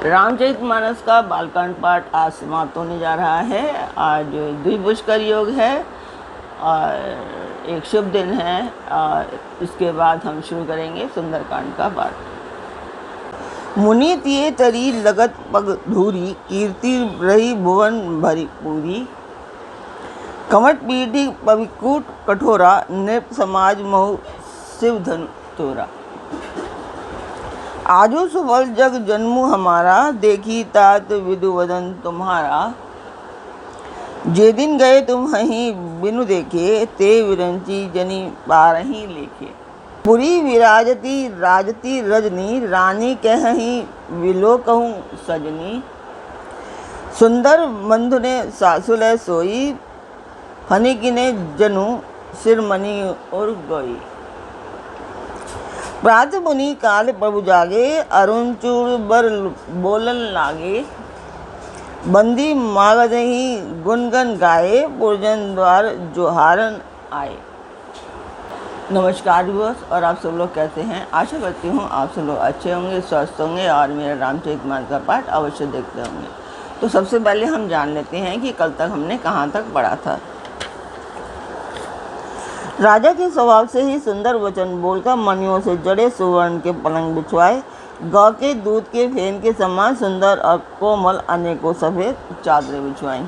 रामचरितमानस का बालकांड पाठ आज समाप्त होने जा रहा है। आज द्विपुष्कर योग है और एक शुभ दिन है। और इसके बाद हम शुरू करेंगे सुंदरकांड का पाठ। मुनि तिये तरी लगत पग धूरी, कीर्ति रही भुवन भरी पूरी। कमट पीढ़ी पविकूट कठोरा, नृप समाज महु शिव धनु तोरा। आजो सुफल जग जन्मु हमारा, देखी तात विदुवदन तुम्हारा। जे दिन गए तुम हहीं बिनु देखे, ते विरंची जनी बारही लेखे। पुरी विराजती राजती रजनी, रानी कहहीं विलोकहूँ सजनी। सुंदर बंधुने सासुले सोई, हनिकिने जनु सिरमणि और गोई। प्रात मुनि काल प्रभु जागे, अरुण चूड़ बर बोलन लागे। बंदी मागदही गुनगन गाए, पुरजन द्वार जोहारन आए। नमस्कार व्यूअर्स, और आप सब लोग कैसे हैं? आशा करती हूँ आप सब लोग अच्छे होंगे, स्वस्थ होंगे और मेरा रामचरितमानस का पाठ अवश्य देखते होंगे। तो सबसे पहले हम जान लेते हैं कि कल तक हमने कहाँ तक पढ़ा था। राजा के स्वभाव से ही सुंदर वचन बोलकर मणियों से जड़े सुवर्ण के पलंग बिछवाए, गौ के दूध के फेन के समान सुंदर और कोमल अनेकों सफ़ेद चादरें बिछवाईं।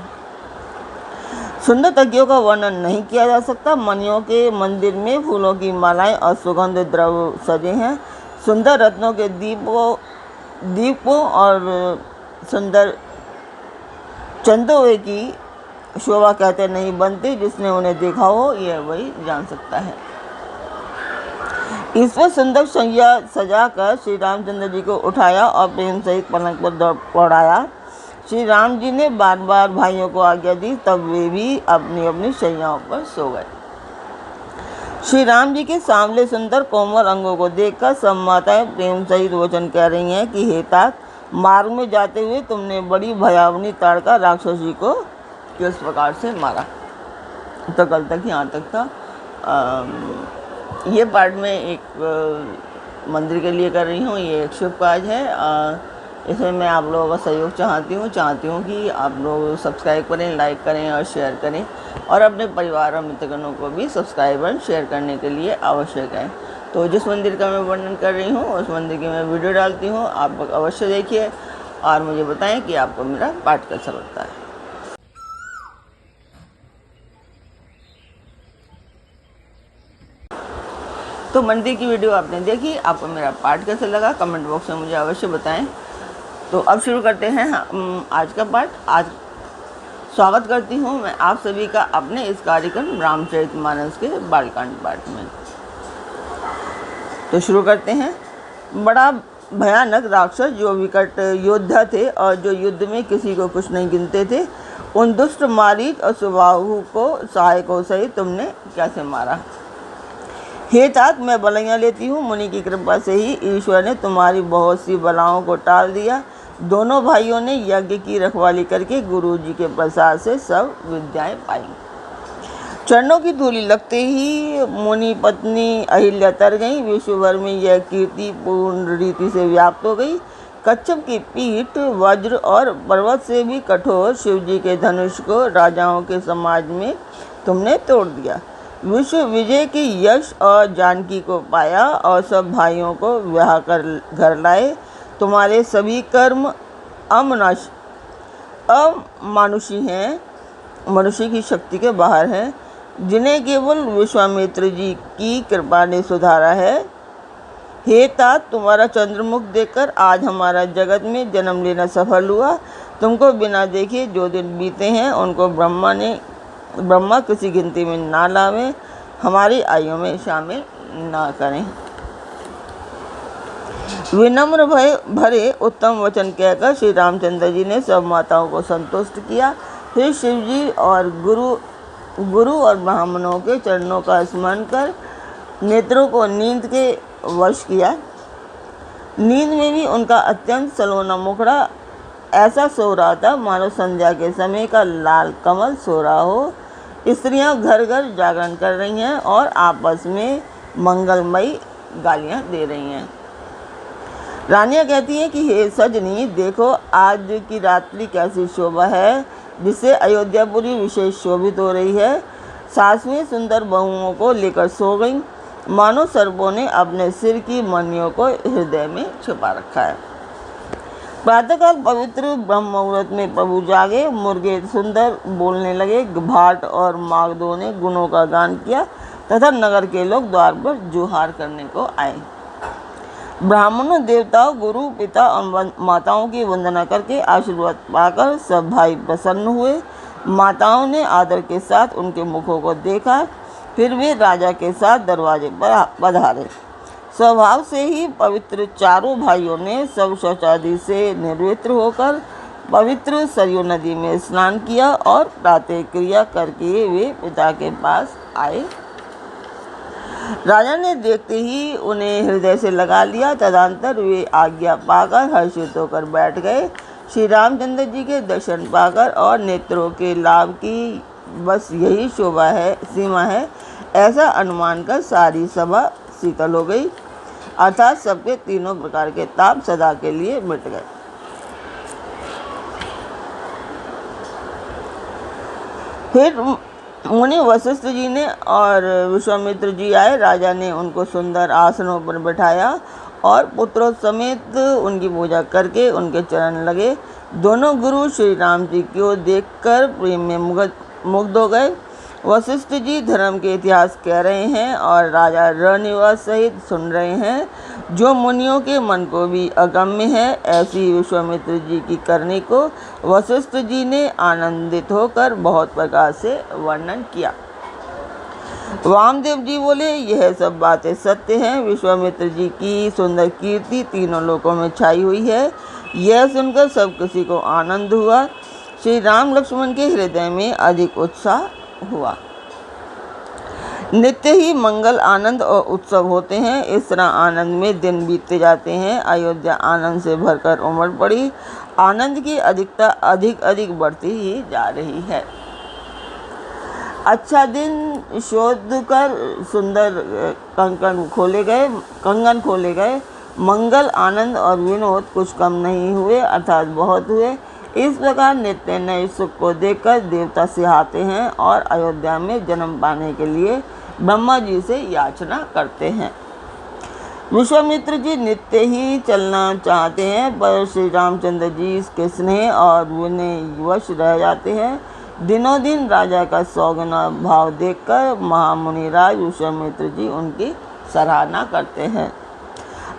सुंदर तकियों का वर्णन नहीं किया जा सकता। मणियों के मंदिर में फूलों की मालाएं और सुगंध द्रव्य सजे हैं। सुंदर रत्नों के दीपों और सुंदर चंदोए की शोभा कहते नहीं बनती। जिसने उन्हें देखा हो यह वही जान सकता है। इस पर सुंदर शैया सजा कर श्री रामचंद्र जी को उठाया और प्रेम सहित पलंग पर दौड़ाया। श्री राम जी ने बार बार भाइयों को आज्ञा दी, तब वे भी अपनी अपनी शैयाओं पर सो गए। श्री राम जी के सांवले सुंदर कोमल अंगों को देखकर सब माताएं प्रेम सहित वचन कह रही हैं कि हे तात, मार्ग में जाते हुए तुमने बड़ी भयावनी ताड़का राक्षस जी को किस प्रकार से मारा। तो कल तक यहाँ तक था। ये पार्ट में एक मंदिर के लिए कर रही हूँ। ये एक शुभ काज है। इसमें मैं आप लोगों का सहयोग चाहती हूँ कि आप लोग सब्सक्राइब करें, लाइक करें और शेयर करें, और अपने परिवार और मित्रगणों को भी सब्सक्राइब और शेयर करने के लिए आवश्यक है। तो जिस मंदिर का मैं वर्णन कर रही हूँ उस मंदिर की मैं वीडियो डालती हूँ, आप लोग अवश्य देखिए और मुझे बताएं कि आपको मेरा पाठ कैसा लगता है। तो मंदिर की वीडियो आपने देखी, आपको मेरा पाठ कैसा लगा कमेंट बॉक्स में मुझे अवश्य बताएं। तो अब शुरू करते हैं आज का पाठ। आज स्वागत करती हूँ मैं आप सभी का अपने इस कार्यक्रम रामचरितमानस के बालकांड पाठ में। तो शुरू करते हैं। बड़ा भयानक राक्षस जो विकट योद्धा थे और जो युद्ध में किसी को कुछ नहीं गिनते थे, उन दुष्ट मारीच और सुबाहु को सहायकों सहित तुमने कैसे मारा। हे तात, मैं बलैया लेती हूँ। मुनि की कृपा से ही ईश्वर ने तुम्हारी बहुत सी बलाओं को टाल दिया। दोनों भाइयों ने यज्ञ की रखवाली करके गुरु जी के प्रसाद से सब विद्याएं पाई। चरणों की धूलि लगते ही मुनि पत्नी अहिल्या तर गई। विश्व भर में यह कीर्ति पूर्ण रीति से व्याप्त हो गई। कच्छप की पीठ वज्र और पर्वत से भी कठोर शिव जी के धनुष को राजाओं के समाज में तुमने तोड़ दिया। विश्व विजय के यश और जानकी को पाया और सब भाइयों को ब्याह कर घर लाए। तुम्हारे सभी कर्म अमानुषी हैं, मनुष्य की शक्ति के बाहर हैं, जिन्हें केवल विश्वामित्र जी की कृपा ने सुधारा है। हे तात, तुम्हारा चंद्रमुख देखकर आज हमारा जगत में जन्म लेना सफल हुआ। तुमको बिना देखे जो दिन बीते हैं उनको ब्रह्मा किसी गिनती में ना लावें, हमारी आयु में शामिल ना करें। विनम्र भरे उत्तम वचन कहकर श्री रामचंद्र जी ने सब माताओं को संतुष्ट किया। फिर शिव जी और गुरु और ब्राह्मणों के चरणों का स्मरण कर नेत्रों को नींद के वश किया। नींद में भी उनका अत्यंत सलोना मुखड़ा ऐसा सो रहा था मानो संध्या के समय का लाल कमल सो रहा हो। स्त्रियां घर घर जागरण कर रही हैं और आपस में मंगलमयी गालियां दे रही हैं। रानियां कहती हैं कि हे सजनी, देखो आज की रात्रि कैसी शोभा है, जिससे अयोध्यापुरी विशेष शोभित हो रही है। सासवें सुंदर बहुओं को लेकर सो गई, मानो सर्पों ने अपने सिर की मणियों को हृदय में छुपा रखा है। प्रातःकाल पवित्र ब्रह्म मुहूर्त में प्रभु जागे, मुर्गे सुंदर बोलने लगे, भाट और मागधों ने गुणों का गान किया तथा नगर के लोग द्वार पर जुहार करने को आए। ब्राह्मणों, देवताओं, गुरु, पिता और माताओं की वंदना करके आशीर्वाद पाकर सब भाई प्रसन्न हुए। माताओं ने आदर के साथ उनके मुखों को देखा, फिर वे राजा के साथ दरवाजे पर पधारे। स्वभाव से ही पवित्र चारों भाइयों ने सब शौचादि से निर्वृत्त होकर पवित्र सरयू नदी में स्नान किया और प्रातः क्रिया करके वे पिता के पास आए। राजा ने देखते ही उन्हें हृदय से लगा लिया। तदंतर वे आज्ञा पाकर हर्षित होकर बैठ गए। श्री रामचंद्र जी के दर्शन पाकर और नेत्रों के लाभ की बस यही शोभा है, सीमा है, ऐसा अनुमान कर सारी सभा शीतल हो गई, अर्थात सबके तीनों प्रकार के ताप सदा के लिए मिट गए। फिर मुनि वशिष्ठ जी ने और विश्वामित्र जी आए। राजा ने उनको सुंदर आसनों पर बैठाया और पुत्रों समेत उनकी पूजा करके उनके चरण लगे। दोनों गुरु श्री राम जी को देखकर प्रेम में मुग्ध हो गए। वशिष्ठ जी धर्म के इतिहास कह रहे हैं और राजा रणनिवास सहित सुन रहे हैं, जो मुनियों के मन को भी अगम्य है। ऐसी विश्वामित्र जी की करनी को वशिष्ठ जी ने आनंदित होकर बहुत प्रकार से वर्णन किया। वामदेव जी बोले, यह सब बातें सत्य हैं। विश्वामित्र जी की सुंदर कीर्ति तीनों लोकों में छाई हुई है। यह सुनकर सब किसी को आनंद हुआ। श्री राम लक्ष्मण के हृदय में अधिक उत्साह हुआ। नित्य ही मंगल, आनंद और उत्सव होते हैं। इस तरह आनंद में दिन बीतते जाते हैं। अयोध्या आनंद से भरकर उमड़ पड़ी। आनंद की अधिकता अधिक अधिक बढ़ती ही जा रही है। अच्छा दिन शोध कर सुंदर कंगन खोले गए। मंगल, आनंद और विनोद कुछ कम नहीं हुए, अर्थात बहुत हुए। इस प्रकार नित्य नए सुख को देखकर देवता सिहाते हैं और अयोध्या में जन्म पाने के लिए ब्रह्मा जी से याचना करते हैं। विश्वामित्र जी नित्य ही चलना चाहते हैं, पर श्री रामचंद्र जी इसके स्नेह और विनय वश रह जाते हैं। दिनों दिन राजा का सौगुना भाव देखकर महामुनि राज विश्वामित्र जी उनकी सराहना करते हैं।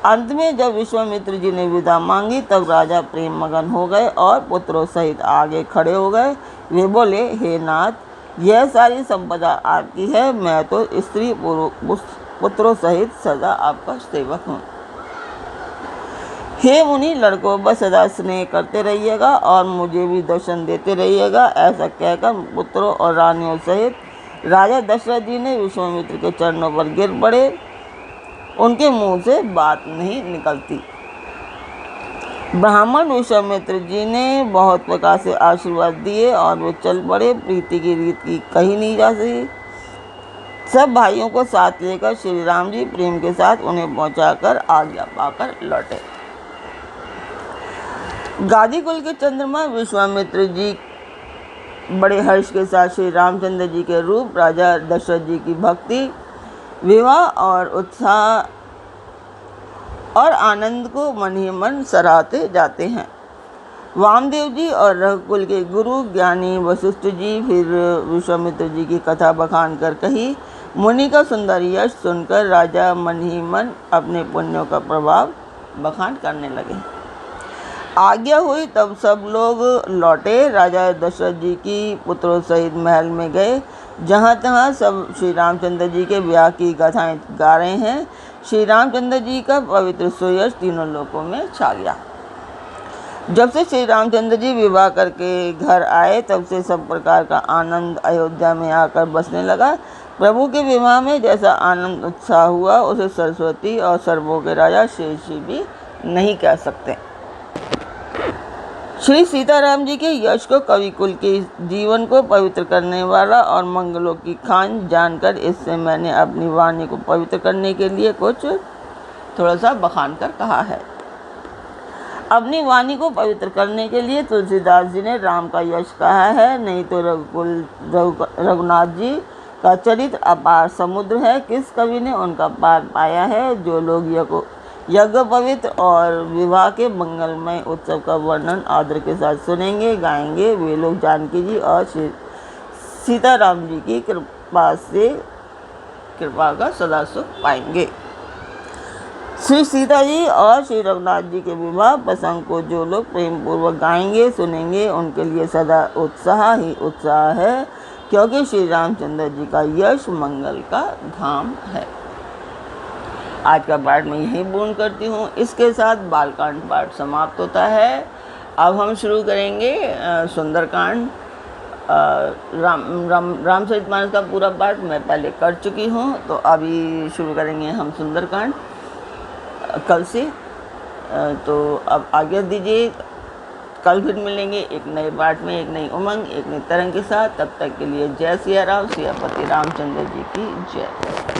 अंत में जब विश्वामित्र जी ने विदा मांगी, तब राजा प्रेम मगन हो गए और पुत्रों सहित आगे खड़े हो गए। वे बोले, हे नाथ, यह सारी संपदा आपकी है। मैं तो स्त्री पुत्रों सहित सदा आपका सेवक हूँ। हे मुनि, लड़कों बस सदा स्नेह करते रहिएगा और मुझे भी दर्शन देते रहिएगा। ऐसा कहकर पुत्रों और रानियों सहित राजा दशरथ जी ने विश्वामित्र के चरणों पर गिर पड़े। उनके मुंह से बात नहीं निकलती। ब्राह्मण विश्वामित्र जी ने बहुत प्रकार से आशीर्वाद दिए और वे चल पड़े। प्रीति की रीत की कही नहीं जा सकी। सब भाइयों को साथ लेकर श्री राम जी प्रेम के साथ उन्हें पहुंचाकर आज्ञा पाकर लौटे। गादी कुल के चंद्रमा विश्वामित्र जी बड़े हर्ष के साथ श्री रामचंद्र जी के रूप, राजा दशरथ जी की भक्ति, विवाह और उत्साह और आनंद को मन ही मन सराहते जाते हैं। वामदेव जी और रघुकुल के गुरु ज्ञानी वशिष्ठ जी फिर विश्वामित्र जी की कथा बखान कर कही। मुनि का सुंदर यश सुनकर राजा मन ही मन अपने पुण्यों का प्रभाव बखान करने लगे। आज्ञा हुई तब सब लोग लौटे। राजा दशरथ जी की पुत्रों सहित महल में गए। जहाँ तहाँ सब श्री रामचंद्र जी के ब्याह की गाथाएं गा रहे हैं। श्री रामचंद्र जी का पवित्र सुयश तीनों लोकों में छा गया। जब से श्री रामचंद्र जी विवाह करके घर आए, तब से सब प्रकार का आनंद अयोध्या में आकर बसने लगा। प्रभु के विवाह में जैसा आनंद उत्साह हुआ, उसे सरस्वती और सर्वों के राजा शेष जी भी नहीं कह सकते। श्री सीताराम जी के यश को, कवि कुल के जीवन को पवित्र करने वाला और मंगलों की खान जानकर इससे मैंने अपनी वाणी को पवित्र करने के लिए कुछ थोड़ा सा बखान कर कहा है। अपनी वाणी को पवित्र करने के लिए तुलसीदास जी ने राम का यश कहा है, नहीं तो रघुनाथ जी का चरित्र अपार समुद्र है। किस कवि ने उनका पार पाया है? जो लोग यज्ञ पवित्र और विवाह के मंगलमय उत्सव का वर्णन आदर के साथ सुनेंगे गाएंगे, वे लोग जानकी जी और सीताराम जी की कृपा का सदा सुख पाएंगे। श्री सीता जी और श्री रघुनाथ जी के विवाह प्रसंग को जो लोग प्रेम पूर्वक गाएंगे सुनेंगे, उनके लिए सदा उत्साह ही उत्साह है, क्योंकि श्री रामचंद्र जी का यश मंगल का धाम है। आज का पाठ मैं यहीं पूर्ण करती हूँ। इसके साथ बालकांड पाठ समाप्त होता है। अब हम शुरू करेंगे सुंदरकांड। रामचरितमानस का पूरा पाठ मैं पहले कर चुकी हूँ, तो अभी शुरू करेंगे हम सुंदरकांड कल से। तो अब आज्ञा दीजिए, कल फिर मिलेंगे एक नए पाठ में, एक नई उमंग, एक नई तरंग के साथ। तब तक के लिए जय सिया राम, सियापति रामचंद्र जी की जय।